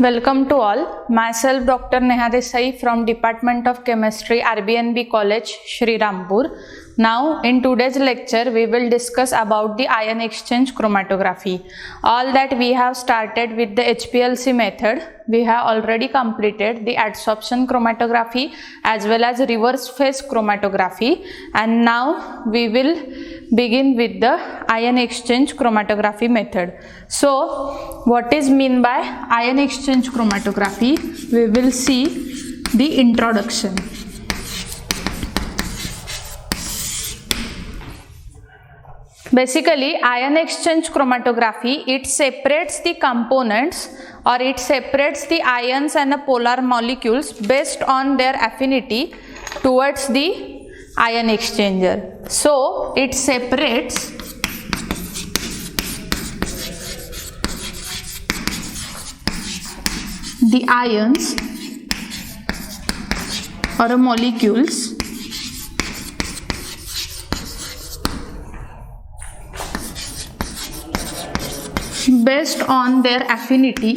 Welcome to all. Myself Dr. Neha Desai from Department of Chemistry, RBNB College, Shri Rampur. Now in today's lecture we will discuss about the ion exchange chromatography. All that we have started with the HPLC method. We have already completed the adsorption chromatography as well as reverse phase chromatography, and now we will begin with the ion exchange chromatography method. So what is mean by ion exchange chromatography? We will see the introduction. Basically, ion exchange chromatography, it separates the components or it separates the ions and the polar molecules based on their affinity towards the ion exchanger. So it separates the ions or molecules based on their affinity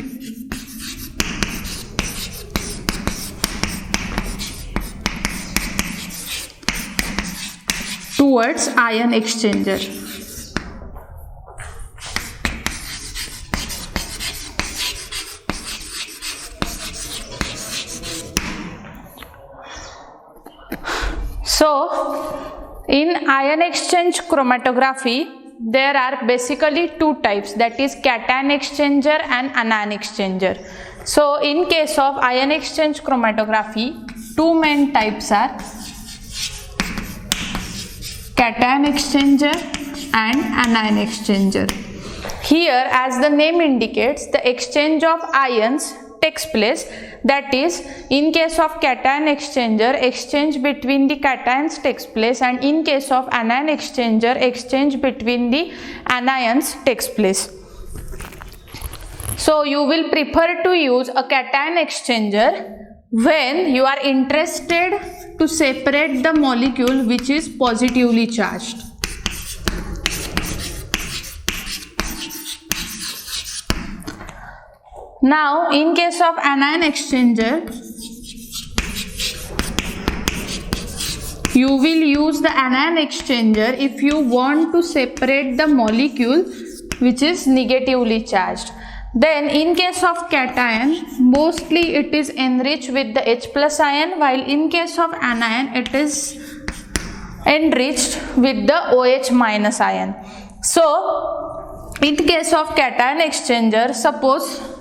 towards ion exchanger. So in ion exchange chromatography there are basically two types, that is cation exchanger and anion exchanger. So in case of ion exchange chromatography, two main types are cation exchanger and anion exchanger. Here, as the name indicates, the exchange of ions takes place, that is, in case of cation exchanger, exchange between the cations takes place, and in case of anion exchanger, exchange between the anions takes place. So you will prefer to use a cation exchanger when you are interested to separate the molecule which is positively charged. Now in case of anion exchanger, you will use the anion exchanger if you want to separate the molecule which is negatively charged. Then in case of cation, mostly it is enriched with the H plus ion, while in case of anion it is enriched with the OH minus ion. So in case of cation exchanger, suppose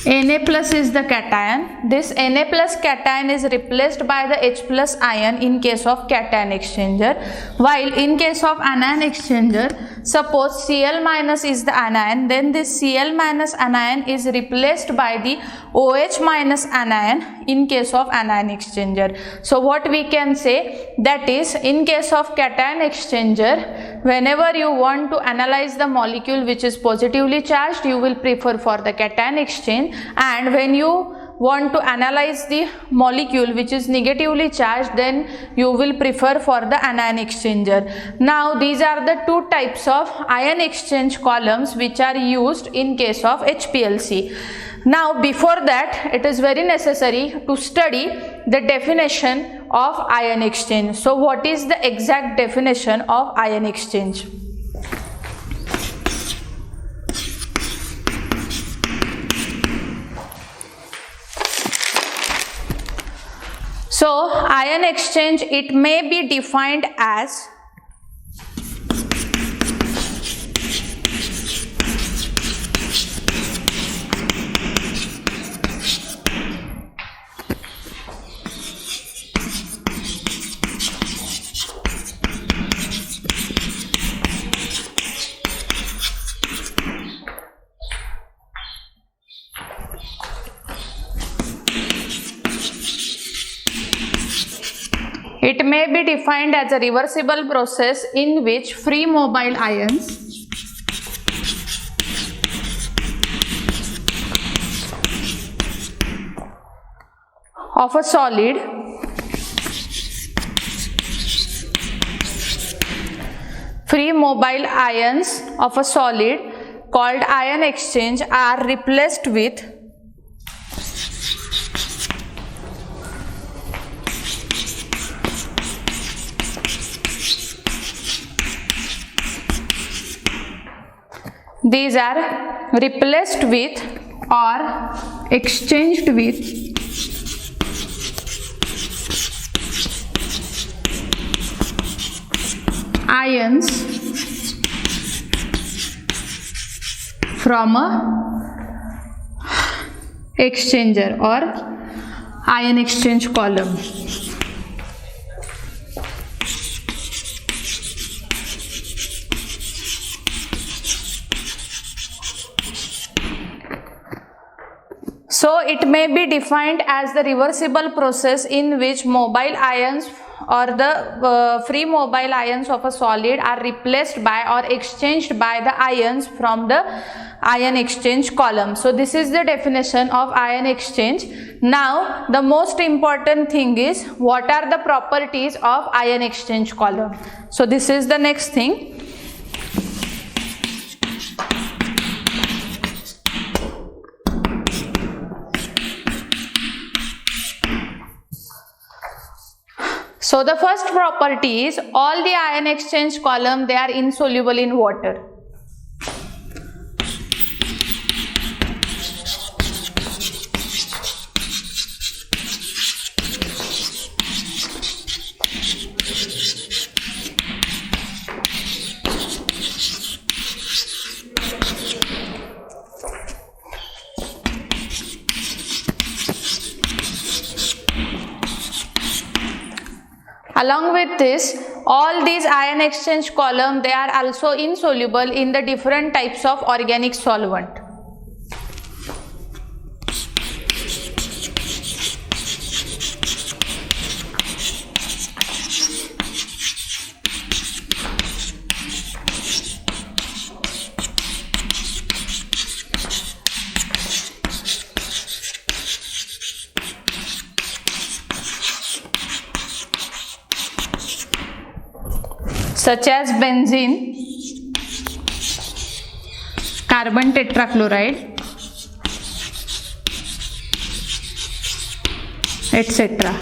Na plus is the cation. This Na plus cation is replaced by the H plus ion in case of cation exchanger, while in case of anion exchanger, suppose Cl minus is the anion, then this Cl minus anion is replaced by the OH minus anion in case of anion exchanger. So what we can say, that is, in case of cation exchanger, whenever you want to analyze the molecule which is positively charged, you will prefer for the cation exchange, and when you want to analyze the molecule which is negatively charged, then you will prefer for the anion exchanger. Now these are the two types of ion exchange columns which are used in case of HPLC. Now before that, it is very necessary to study the definition of ion exchange. So what is the exact definition of ion exchange? So ion exchange, it may be defined as a reversible process in which free mobile ions of a solid free mobile ions of a solid called ion exchange are replaced with these are replaced with or exchanged with ions from a exchanger or ion exchange column. So it may be defined as the reversible process in which mobile ions or the free mobile ions of a solid are replaced by or exchanged by the ions from the ion exchange column. So this is the definition of ion exchange. Now the most important thing is what are the properties of ion exchange column. So this is the next thing. So the first property is all the ion exchange column, they are insoluble in water. Along with this, all these ion exchange column, they are also insoluble in the different types of organic solvent. Such as benzene, carbon tetrachloride, etc.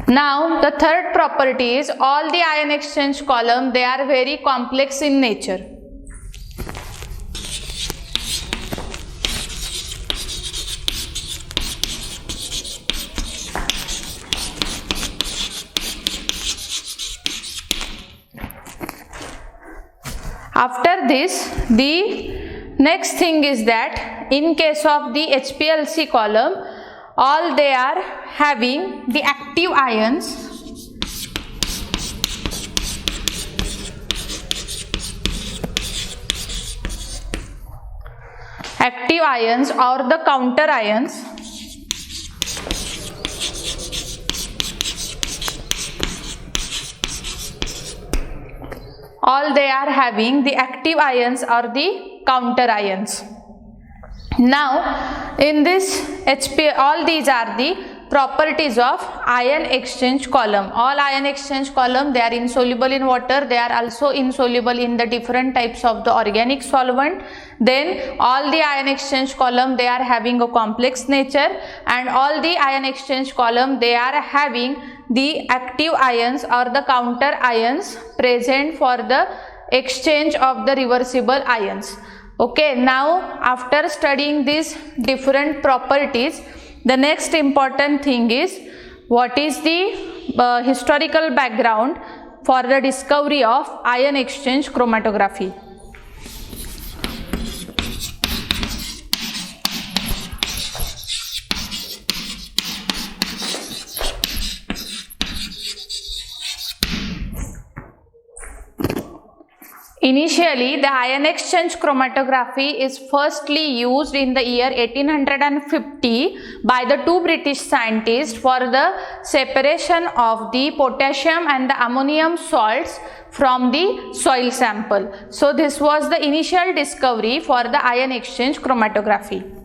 Now the third property is all the ion exchange column, they are very complex in nature. After this, the next thing is that in case of the HPLC column, all they are having the active ions or the counter ions all they are having the active ions or the counter ions. Now in this all these are the properties of ion exchange column. All ion exchange column, they are insoluble in water, they are also insoluble in the different types of the organic solvent. Then all the ion exchange column, they are having a complex nature, and all the ion exchange column, they are having the active ions or the counter ions present for the exchange of the reversible ions. Okay, now after studying these different properties, the next important thing is what is the historical background for the discovery of ion exchange chromatography. Initially, the ion exchange chromatography is firstly used in the year 1850 by the two British scientists for the separation of the potassium and the ammonium salts from the soil sample. So this was the initial discovery for the ion exchange chromatography.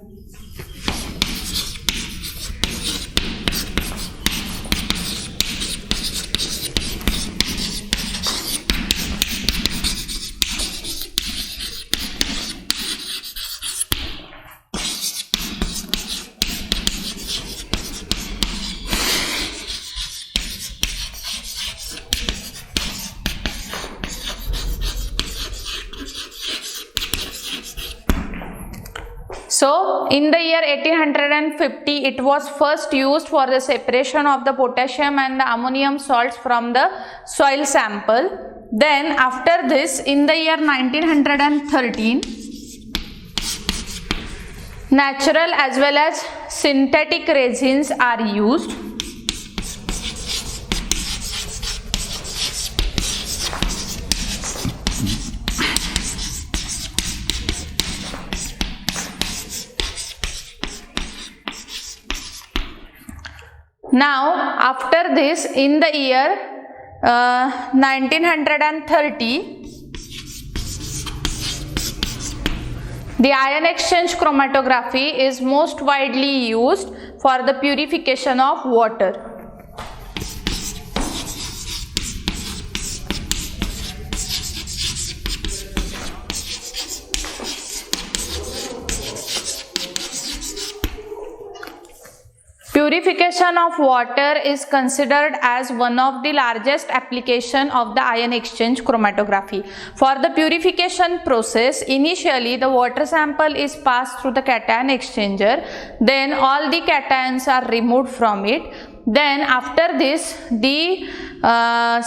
So in the year 1850 it was first used for the separation of the potassium and the ammonium salts from the soil sample. Then after this, in the year 1913, natural as well as synthetic resins are used. Now after this, in the year 1930, the ion exchange chromatography is most widely used for the purification of water. Purification of water is considered as one of the largest application of the ion exchange chromatography. For the purification process, initially the water sample is passed through the cation exchanger, then all the cations are removed from it. Then after this, the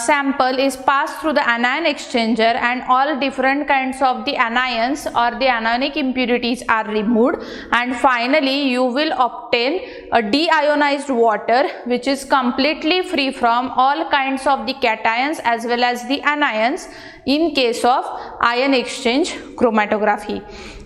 sample is passed through the anion exchanger and all different kinds of the anions or the anionic impurities are removed, and finally you will obtain a deionized water which is completely free from all kinds of the cations as well as the anions in case of ion exchange chromatography.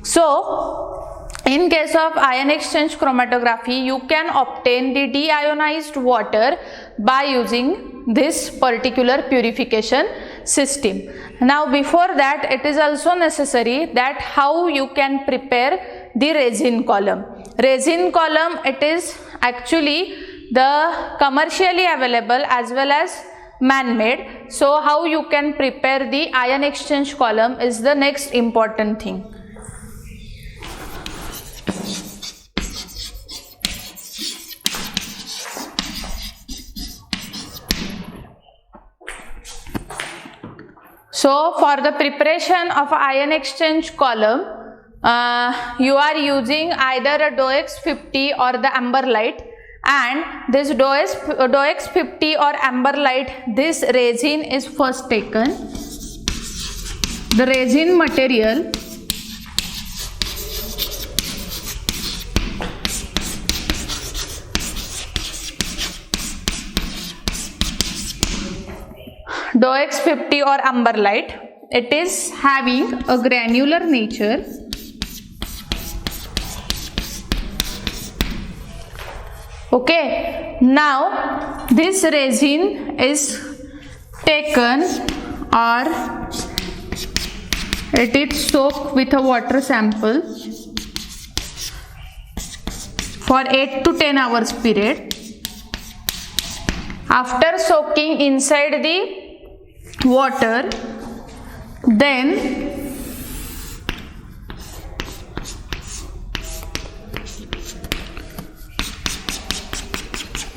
So in case of ion exchange chromatography, you can obtain the deionized water by using this particular purification system. Now before that, it is also necessary that how you can prepare the resin column. Resin column, it is actually the commercially available as well as man-made. So how you can prepare the ion exchange column is the next important thing. So for the preparation of ion exchange column, you are using either a DOEX 50 or the amber light, and this DOEX 50 or amber light, this resin is first taken. The resin material DOEX 50 or amber light, it is having a granular nature. Okay, now this resin is taken or it is soaked with a water sample for 8 to 10 hours period. After soaking inside the water, then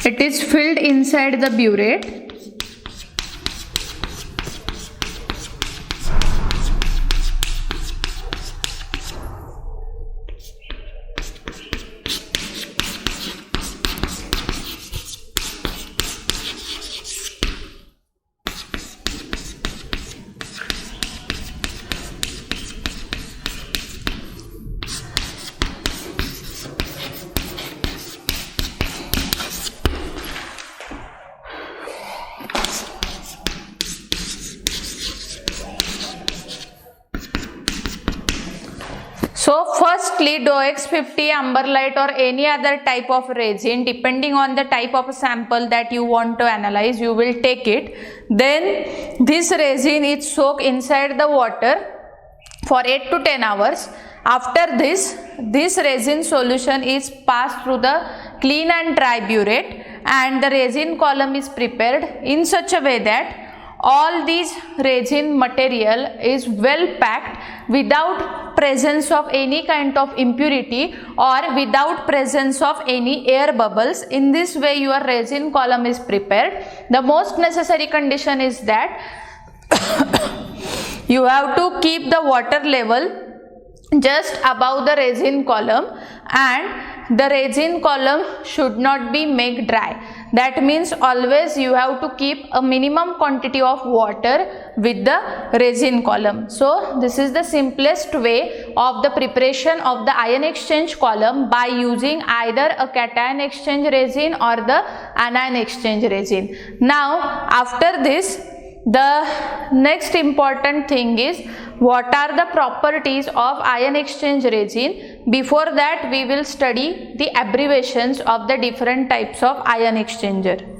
it is filled inside the burette. So firstly, DOEX 50, amber light or any other type of resin, depending on the type of sample that you want to analyze, you will take it. Then this resin is soaked inside the water for 8 to 10 hours. After this resin solution is passed through the clean and dry burette, and the resin column is prepared in such a way that all these resin material is well packed without presence of any kind of impurity or without presence of any air bubbles. In this way your resin column is prepared. The most necessary condition is that you have to keep the water level just above the resin column, and the resin column should not be made dry. That means always you have to keep a minimum quantity of water with the resin column. So this is the simplest way of the preparation of the ion exchange column by using either a cation exchange resin or the anion exchange resin. Now after this, the next important thing is what are the properties of ion exchange resin. Before that, we will study the abbreviations of the different types of ion exchanger.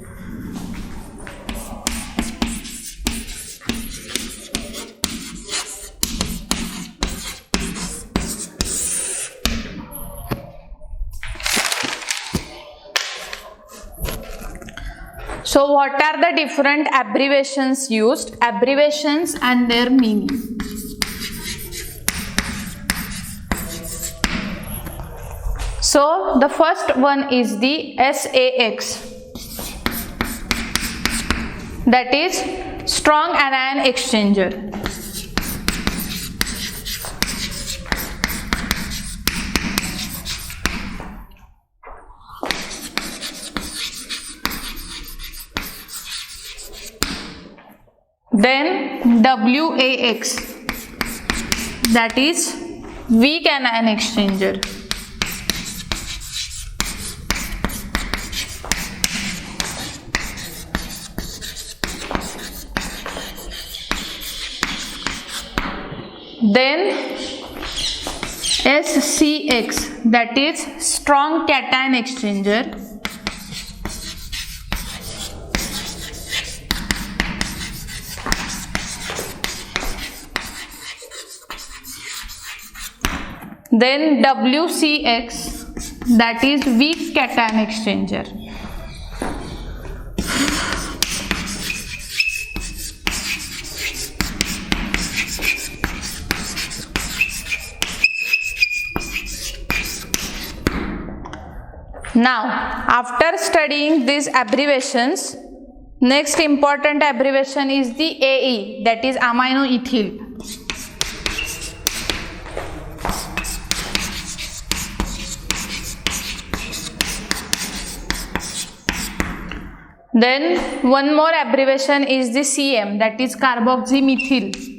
So what are the different abbreviations used? Abbreviations and their meaning. So the first one is the SAX, that is strong anion exchanger. Then WAX, that is weak anion exchanger. Then SCX, that is strong cation exchanger. Then WCX, that is weak cation exchanger. Now, after studying these abbreviations, next important abbreviation is the AE, that is amino ethyl. Then one more abbreviation is the CM, that is carboxymethyl.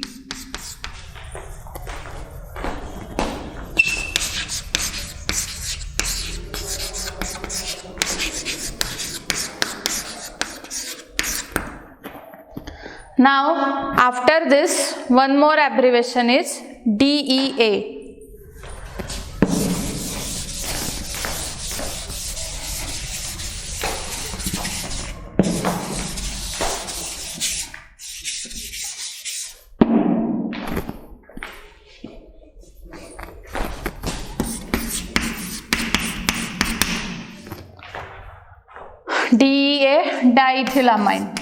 Now after this, one more abbreviation is DEA. DEA, diethylamine.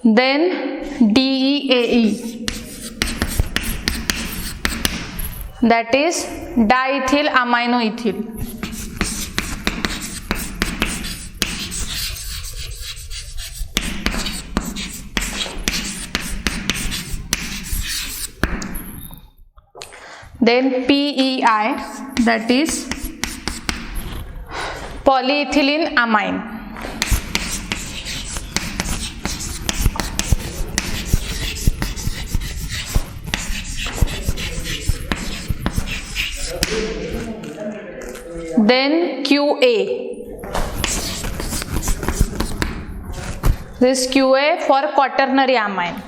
Then DEAE, that is diethyl aminoethyl. Then PEI, that is polyethylene amine. Then QA, this QA for quaternary amine.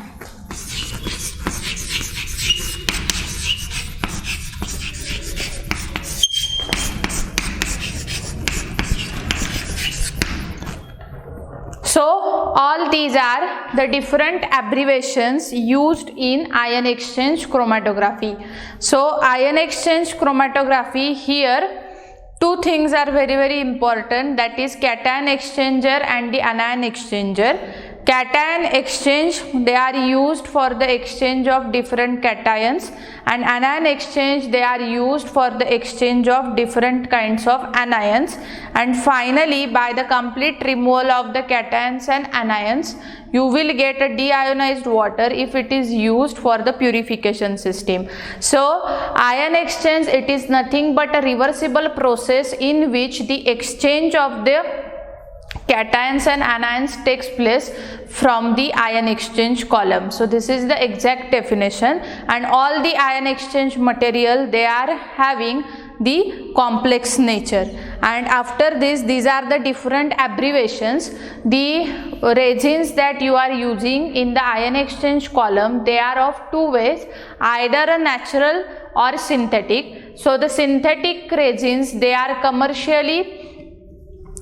So all these are the different abbreviations used in ion exchange chromatography. So ion exchange chromatography, here two things are very important, that is cation exchanger and the anion exchanger. Cation exchange, they are used for the exchange of different cations, and anion exchange, they are used for the exchange of different kinds of anions. And finally, by the complete removal of the cations and anions, you will get a deionized water if it is used for the purification system. So ion exchange, it is nothing but a reversible process in which the exchange of the cations and anions takes place from the ion exchange column. So this is the exact definition, and all the ion exchange material, they are having the complex nature. And after this, these are the different abbreviations. The resins that you are using in the ion exchange column, they are of two ways, either a natural or synthetic. So the synthetic resins, they are commercially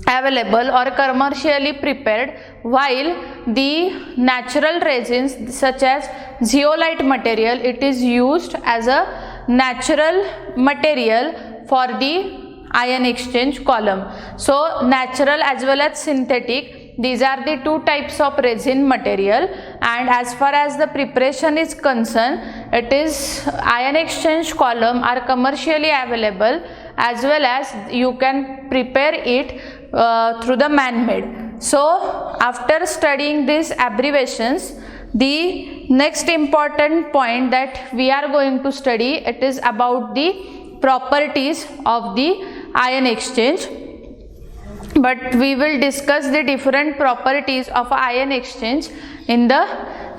available or commercially prepared, while the natural resins such as zeolite material, it is used as a natural material for the ion exchange column. So natural as well as synthetic, these are the two types of resin material, and as far as the preparation is concerned, it is ion exchange column are commercially available, as well as you can prepare it through the man-made. So after studying these abbreviations, the next important point that we are going to study, it is about the properties of the ion exchange. But we will discuss the different properties of ion exchange in the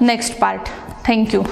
next part. Thank you.